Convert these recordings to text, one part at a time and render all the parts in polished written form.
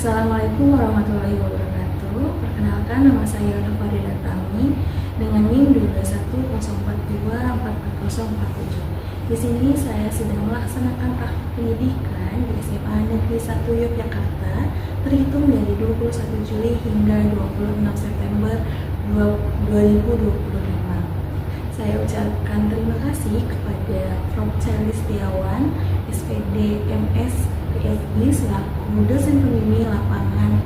Assalamualaikum warahmatullahi wabarakatuh. Perkenalkan, nama saya Yona Farida Tami dengan NIM 21042444047. Di sini saya sedang melaksanakan praktik pendidikan di SMA Negeri 1 Yogyakarta terhitung dari 21 Juli hingga 26 September 2025. Saya ucapkan terima kasih kepada Prof. Charlie Setiawan, SPD MS PhD selaku dosen pembimbing lapangan.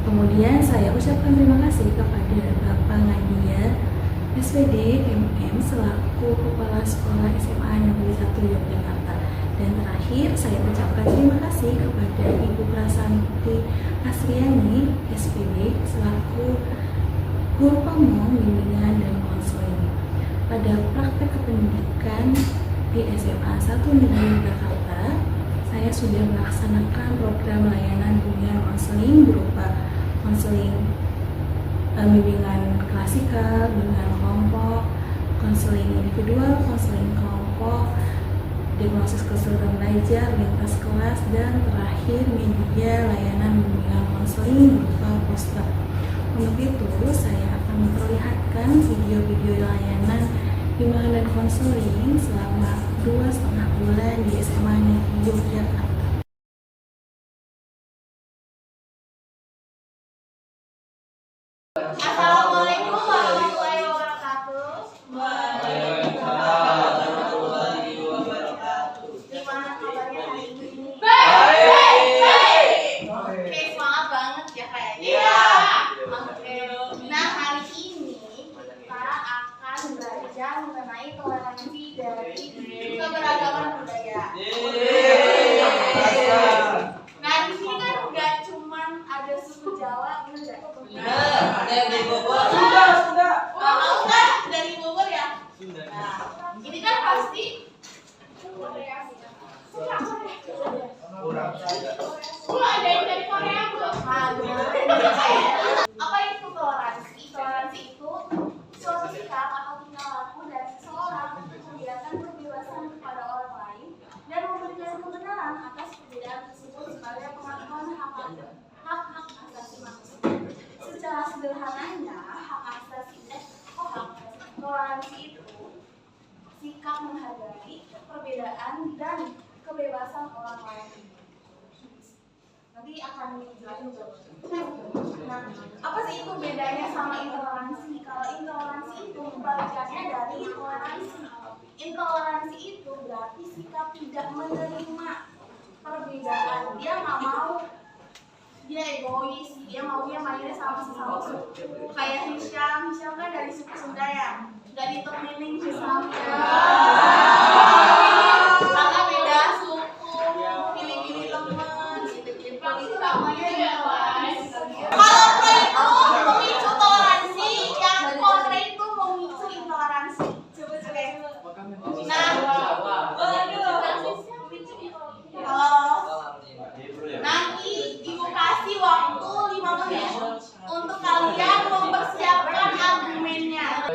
Kemudian saya ucapkan terima kasih kepada Bapak Nadia, SPD MM selaku Kepala Sekolah SMA Negeri 1 Yogyakarta. Dan terakhir saya ucapkan terima kasih kepada Ibu Prasanti Asriani, SPD selaku Guru Pemong Bimbingan dan Konseling. Pada praktek kependidikan di SMA 1 Negeri Yogyakarta, saya sudah melaksanakan program layanan bimbingan konseling berupa konseling bimbingan klasikal, bimbingan kelompok, konseling individual, konseling kelompok, diagnosis keseluruhan belajar, lintas kelas, dan terakhir media layanan bimbingan konseling berupa poster. Untuk itu, saya akan memperlihatkan video-video layanan bimbingan dan konseling selama 2,5 bulan di SMA Negeri Yogyakarta. Assalamualaikum warahmatullahi wabarakatuh. Waalaikumsalam warahmatullahi wabarakatuh. Gimana kabarnya hari ini? Baik. Oke, semangat banget ya kayaknya. Iya. Oke. Nah, hari ini kita akan belajar mengenai toleransi dari keberagaman budaya. Nah, di sini kan nggak cuman ada suku Jawa, bener nggak? Benar, ada yang dari Bogor. Sudah. Mau nggak dari Bogor ya? Nah, ini kan pasti ada yang dari Korea belum? Apa itu toleransi? Toleransi itu suatu sikap atau tingkah laku dari seseorang untuk membiarkan kebebasan kepada orang lain dan memberikan kebenaran atas perbedaan tersebut sebagai pengakuan hak-hak asasi manusia. Secara sederhananya, toleransi itu sikap menghargai perbedaan dan kebebasan orang lain. Nanti akan dijelasin. Nah, apa sih itu bedanya sama intoleransi? Kalau intoleransi itu kebalikannya dari toleransi. Intoleransi itu berarti sikap tidak menerima perbedaan. Dia nggak mau, dia egois, dia maunya mainnya sama sesama suku. Kayak Hisham kan dari suku Sunda ya, nggak ditemenin Hishamnya. Karena beda suku, pilih-pilih teman, gitu-gitu. Itu namanya intoleransi. Kalau pro itu memicu toleransi, yang kontra itu memicu intoleransi. Coba. Nah, nanti Ibu kasih waktu 5 menit untuk kalian mempersiapkan argumennya.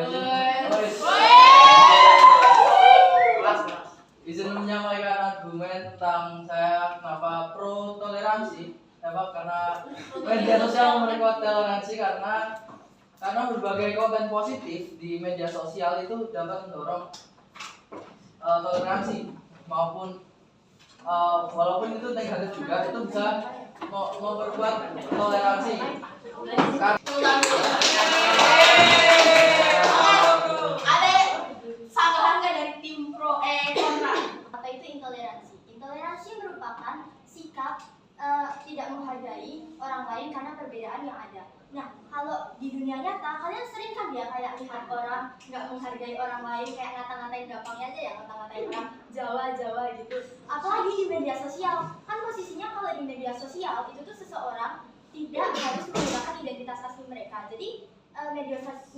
Izin menyampaikan argumen tentang saya kenapa pro toleransi. Karena media sosial memberikan toleransi karena berbagai konten positif di media sosial itu dapat mendorong toleransi maupun walaupun itu negatif juga, itu bisa memperkuat toleransi. Ada sanggahan nggak dari tim pro kontra? Apa itu intoleransi? Intoleransi merupakan sikap tidak menghargai orang lain karena perbedaan yang ada. Nah, kalau di dunia nyata, kalian sering kan ya kayak lihat orang nggak menghargai orang lain, kayak ngata-ngatain gampangnya aja ya, ngata-ngatain orang Jawa gitu. Apalagi di media sosial, kan posisinya kalau di media sosial itu tuh seseorang tidak harus menggunakan identitas asli mereka. Jadi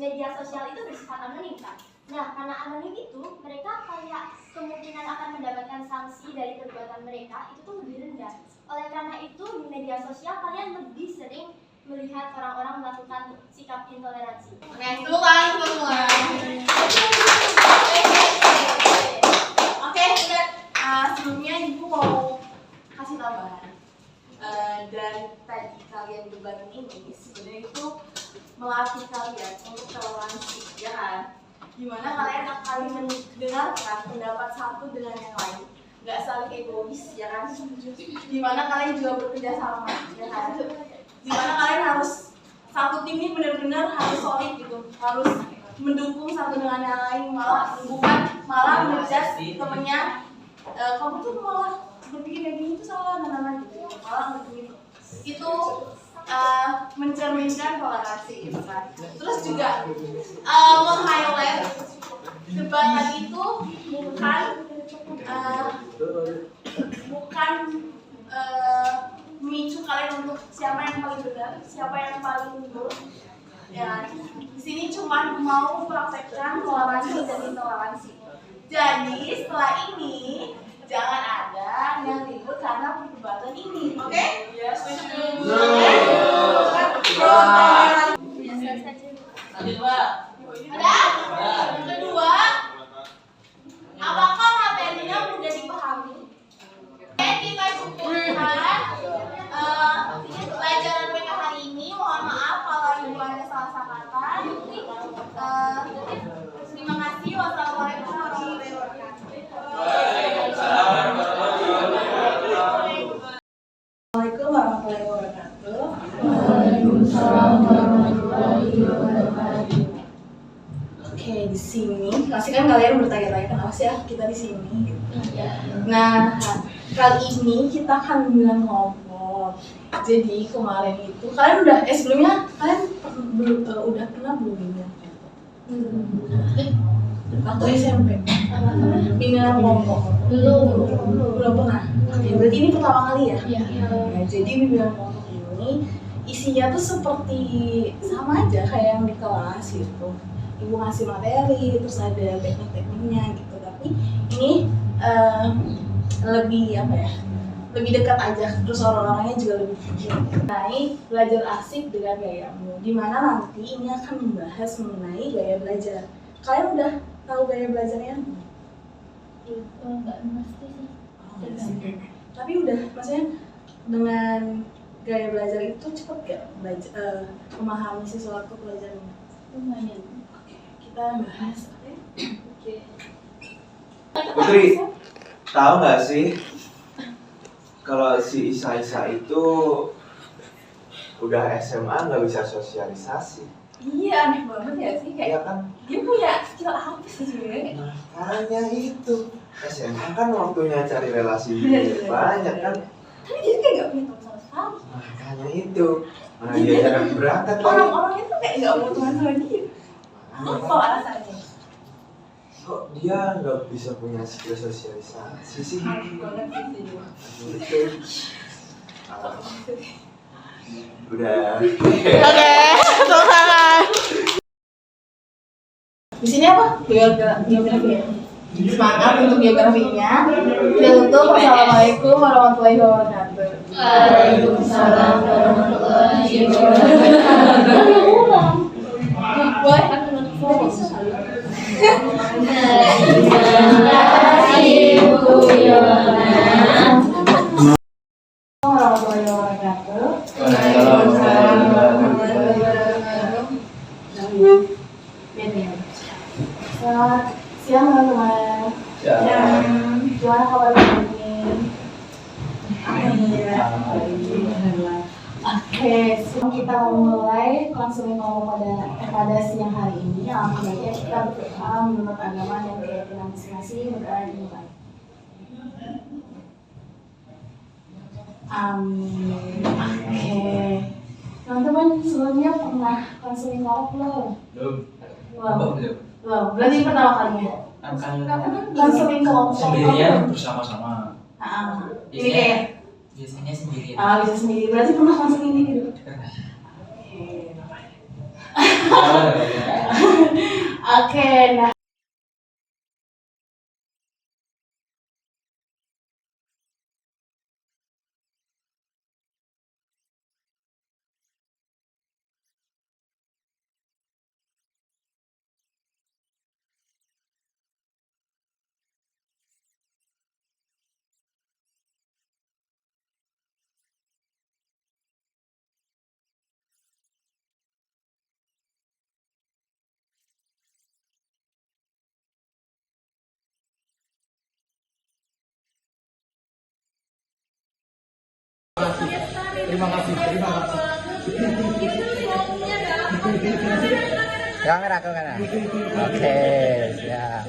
media sosial itu bersifat anonim kan. Nah, karena anonim itu, mereka kayak kemungkinan akan mendapatkan sanksi dari perbuatan mereka itu tuh lebih rendah. Oleh karena itu, di media sosial kalian lebih sering melihat orang-orang melakukan sikap intoleransi. Oke, itu kan semua. Oke, sebelumnya Ibu mau kasih tambahan. Dan tadi melatih kalian untuk toleransi, ya kan? Gimana kalian akan mendengarkan pendapat satu dengan yang lain, nggak saling egois, ya kan? Gimana kalian juga bekerja sama, ya kan? Gimana kalian harus satu tim ini benar-benar harus solid gitu, harus mendukung satu dengan yang lain, malah menjudge temennya, kamu tuh malah berpikir kayak gini tuh salah, gitu, malah begitu. Itu mencerminkan toleransi gitu kan. Terus juga meng-highlight debat tadi itu bukan memicu kalian untuk siapa yang paling benar, siapa yang paling buruk. Ya, di sini cuma mau mempraktekkan toleransi dan intoleransi. Jadi setelah ini jangan ada yang ribut karena perdebatan ini, oke? Yes, setuju. Lanjut, Mbak. Ada? Yang kedua, apakah materinya mudah dipahami? Oke, kita cukupkan pelajaran PK hari ini. Mohon maaf kalau ibu ada salah kata. Terima kasih. Wassalamualaikum warahmatullahi wabarakatuh. Assalamualaikum warahmatullahi wabarakatuh. Waalaikumsalam warahmatullahi wabarakatuh. Oke, di sini pasti kan kalian bertanya-tanya kenapa sih ya kita di sini. Nah, kali ini kita akan bilang kelompok. Jadi kemarin itu kalian udah sebelumnya kalian udah pernah belum bimbingan kelompok? Waktu SMP. Bimbingan kelompok. Belum pernah. Oke, berarti ini pertama kali ya? Iya. Nah, jadi bimbingan kelompok ini isinya tuh seperti sama aja kayak yang di kelas gitu. Ibu ngasih materi, terus ada teknik-tekniknya gitu. Tapi ini lebih apa ya? Lebih dekat aja. Terus orang-orangnya juga lebih kecil. Nah, ini belajar asik dengan gayamu. Dimana nanti ini akan membahas mengenai gaya belajar. Kalian udah tahu gaya belajarnya? Nggak ngerti sih. Tapi udah, maksudnya dengan gaya belajar itu cepet gak memahami sesuatu pelajarannya? Lumayan. Oke, kita bahas. Oke. Putri, tahu nggak sih kalau si Isa itu udah SMA nggak bisa sosialisasi? Iya, aneh banget ya sih, kayak Iya kan? dia punya skill apa sih sebenarnya? Makanya itu SMA kan waktunya cari relasi Bener. banyak kan? Tapi dia kayak gak punya teman sama sekali. Makanya itu. Mana dia jarang berangkat lagi. Orang-orangnya tuh kayak gak mau teman sama dia. Apa alasannya? Kok dia nggak bisa punya skill sosialisasi sih? Aneh banget sih dia. Gitu. Udah. Di sini apa? Geografi ya? Semangat untuk geografinya. Kita tutup. Wassalamualaikum warahmatullahi wabarakatuh. Waalaikumsalam warahmatullahi wabarakatuh. Boleh? Warahmatullahi wabarakatuh. Selamat siang teman-teman. Gimana kabar hari ini? Alhamdulillah. Oke, sebelum kita memulai konseling ngomong pada siang hari ini, alangkah baiknya kita berdoa menurut agama dan keyakinan masing-masing, berdoa dimulai. Amin. Oke. Teman-teman sebelumnya pernah konseling ngomong belum? Belum. Berarti ini pertama kalinya. Konseling kelompok. Sendirian bersama-sama. Ini kayak Biasanya sendirian. bisa sendiri. Berarti pernah konseling ini gitu. Oke, nah Terima kasih. Kamera. Oke, siap.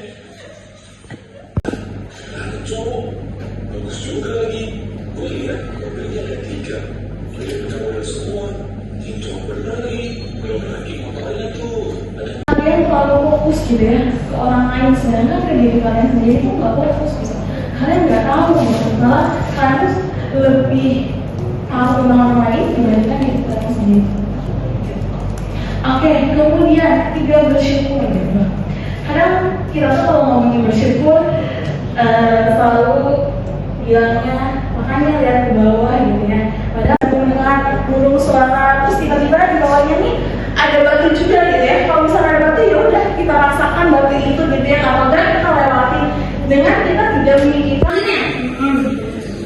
Kalian terlalu fokus gitu ya ke orang lain, sedangkan ke diri kalian sendiri tuh nggak fokus gitu. Kalian nggak tahu gitu, malah kalian tuh lebih tahu tentang orang lain dibandingkan diri kalian sendiri. Oke, kemudian 3 bersyukur gitu. Kadang kita tuh kalau ngomongin bersyukur selalu bilangnya makanya lihat ke bawah gitu ya. Padahal mendengar burung suara terus tiba-tiba di bawahnya nih ada batu juga gitu ya. Kalau misalnya ada batu ya udah kita rasakan batu itu gitu ya. Kalau enggak kita lewatin dengan kita tidak memikirkan.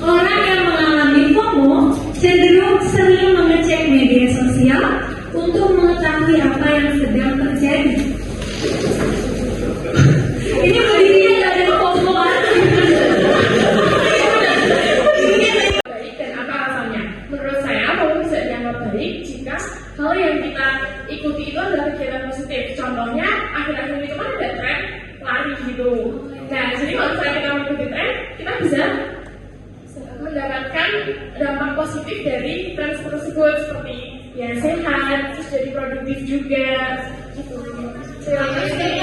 Orang yang mengalami FOMO cenderung sering mengecek media sosial untuk mengetahui apa yang sedang terjadi. Ini berdirinya nggak ada FOMO kan? Dan apa alasannya? Menurut saya FOMO bisa dianggap baik jika hal yang kita ikuti itu adalah kegiatan positif. Contohnya akhir-akhir itu kan ada tren lari gitu. Nah, jadi kalau misalnya kita mengikuti tren, kita bisa mendapatkan dampak positif dari tren tersebut seperti ya sehat, terus jadi produktif juga gitu. Terima kasih.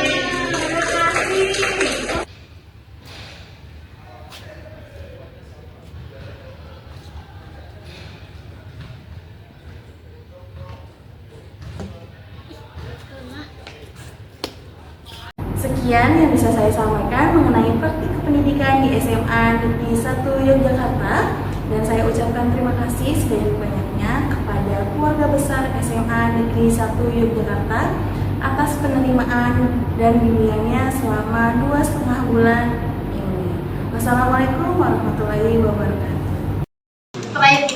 Sekian yang bisa saya sampaikan mengenai praktik kependidikan di SMA Negeri 1 Yogyakarta, dan saya ucapkan terima kasih sebanyak-banyaknya kepada keluarga besar SMA Negeri 1 Yogyakarta atas penerimaan dan bimbingannya selama 2,5 bulan ini. Wassalamualaikum warahmatullahi wabarakatuh. Baik,